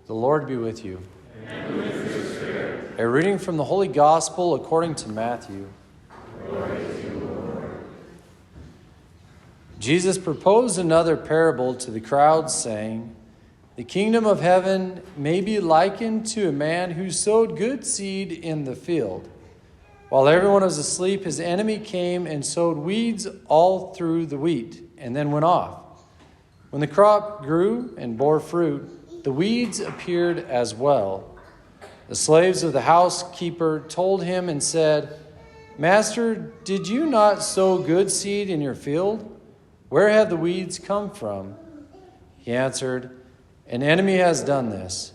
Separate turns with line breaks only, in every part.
The Lord be with you.
And with your spirit.
A reading from the Holy Gospel according to Matthew.
Glory to you, Lord.
Jesus proposed another parable to the crowd, saying, "The kingdom of heaven may be likened to a man who sowed good seed in the field. While everyone was asleep, his enemy came and sowed weeds all through the wheat, and then went off. When the crop grew and bore fruit, the weeds appeared as well. The slaves of the housekeeper told him and said, 'Master, did you not sow good seed in your field? Where have the weeds come from?' He answered, 'An enemy has done this.'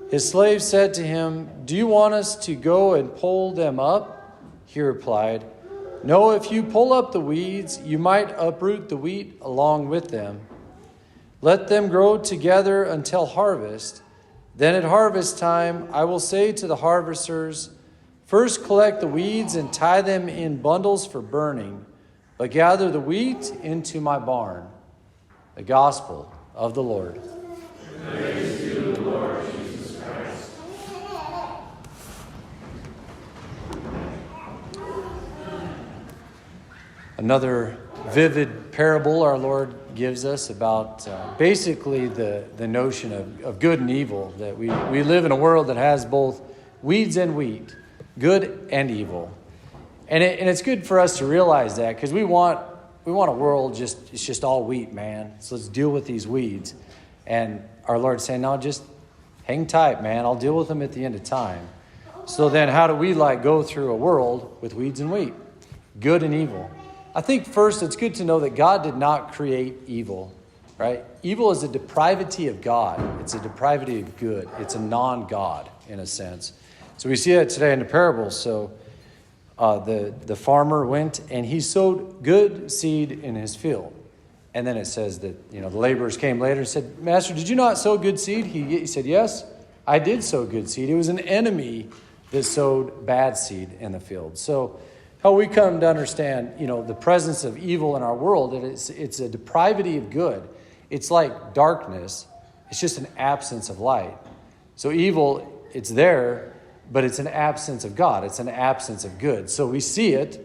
His slaves said to him, 'Do you want us to go and pull them up?' He replied, 'No, if you pull up the weeds, you might uproot the wheat along with them. Let them grow together until harvest. Then at harvest time, I will say to the harvesters, first collect the weeds and tie them in bundles for burning, but gather the wheat into my barn.'" The Gospel of the Lord.
Praise to you, Lord Jesus Christ.
Another vivid parable our Lord gives us about basically the notion of good and evil, that we live in a world that has both weeds and wheat, good and evil. And it's good for us to realize that, because we want a world it's just all wheat, man. So let's deal with these weeds. And our Lord's saying, no, just hang tight, man. I'll deal with them at the end of time. So then how do we go through a world with weeds and wheat, good and evil? I think first it's good to know that God did not create evil, right? Evil is a depravity of God. It's a depravity of good. It's a non-God in a sense. So we see that today in the parable. So the farmer went and he sowed good seed in his field. And then it says that, the laborers came later and said, "Master, did you not sow good seed?" He said, "Yes, I did sow good seed." It was an enemy that sowed bad seed in the field. So how we come to understand, the presence of evil in our world, that it's a depravity of good. It's like darkness. It's just an absence of light. So evil, it's there, but it's an absence of God. It's an absence of good. So we see it,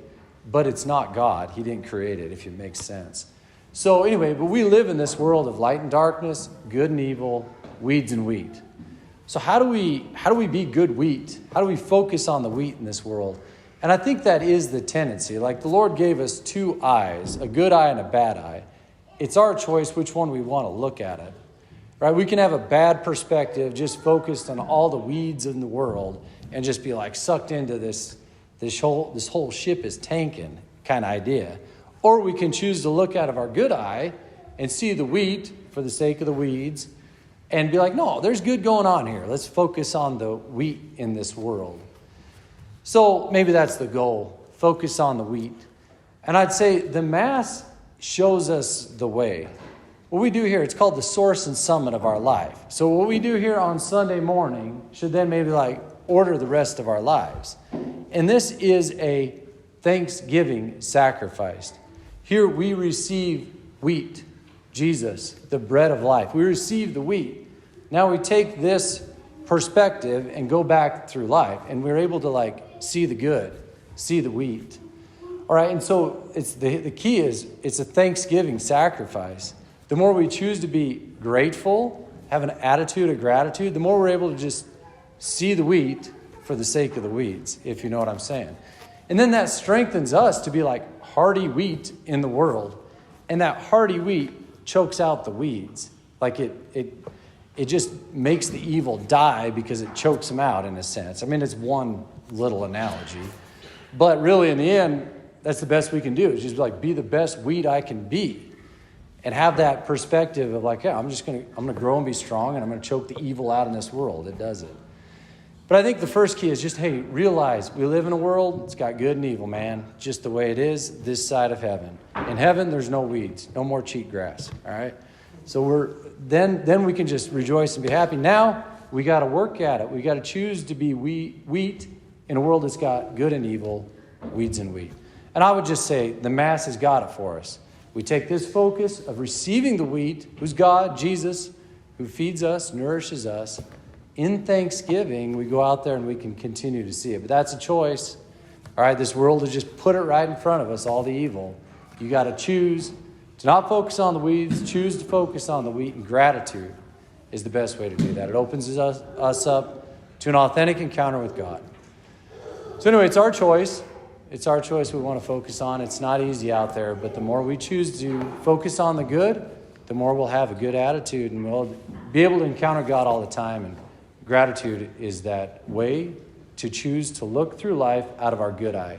but it's not God. He didn't create it, if it makes sense. So anyway, but we live in this world of light and darkness, good and evil, weeds and wheat. So how do we be good wheat? How do we focus on the wheat in this world? And I think that is the tendency. Like the Lord gave us two eyes, a good eye and a bad eye. It's our choice which one we want to look at it. Right? We can have a bad perspective, just focused on all the weeds in the world, and just be sucked into this whole ship is tanking kind of idea. Or we can choose to look out of our good eye and see the wheat for the sake of the weeds, and be no, there's good going on here. Let's focus on the wheat in this world. So maybe that's the goal. Focus on the wheat. And I'd say the Mass shows us the way. What we do here, it's called the source and summit of our life. So what we do here on Sunday morning should then maybe order the rest of our lives. And this is a thanksgiving sacrifice. Here we receive wheat, Jesus, the bread of life. We receive the wheat. Now we take this perspective and go back through life, and we're able to see the good, see the wheat. All right, and so it's the key is it's a thanksgiving sacrifice. The more we choose to be grateful, have an attitude of gratitude, the more we're able to just see the wheat for the sake of the weeds, if you know what I'm saying. And then that strengthens us to be hardy wheat in the world. And that hardy wheat chokes out the weeds. It just makes the evil die because it chokes them out in a sense. I mean, it's one little analogy. But really, in the end, that's the best we can do. Is just be the best wheat I can be. And have that perspective of I'm going to grow and be strong, and I'm going to choke the evil out in this world. It does it. But I think the first key is just, realize we live in a world that's got good and evil, man. Just the way it is this side of heaven. In heaven, there's no weeds, no more cheatgrass, all right? So then we can just rejoice and be happy. Now, we got to work at it. We got to choose to be wheat in a world that's got good and evil, weeds and wheat. And I would just say the Mass has got it for us. We take this focus of receiving the wheat, who's God, Jesus, who feeds us, nourishes us, in thanksgiving, we go out there and we can continue to see it. But that's a choice. All right, this world has just put it right in front of us, all the evil. You got to choose to not focus on the weeds, choose to focus on the wheat, and gratitude is the best way to do that. It opens us up to an authentic encounter with God. So anyway, it's our choice. It's our choice we want to focus on. It's not easy out there, but the more we choose to focus on the good, the more we'll have a good attitude and we'll be able to encounter God all the time. And gratitude is that way to choose to look through life out of our good eye.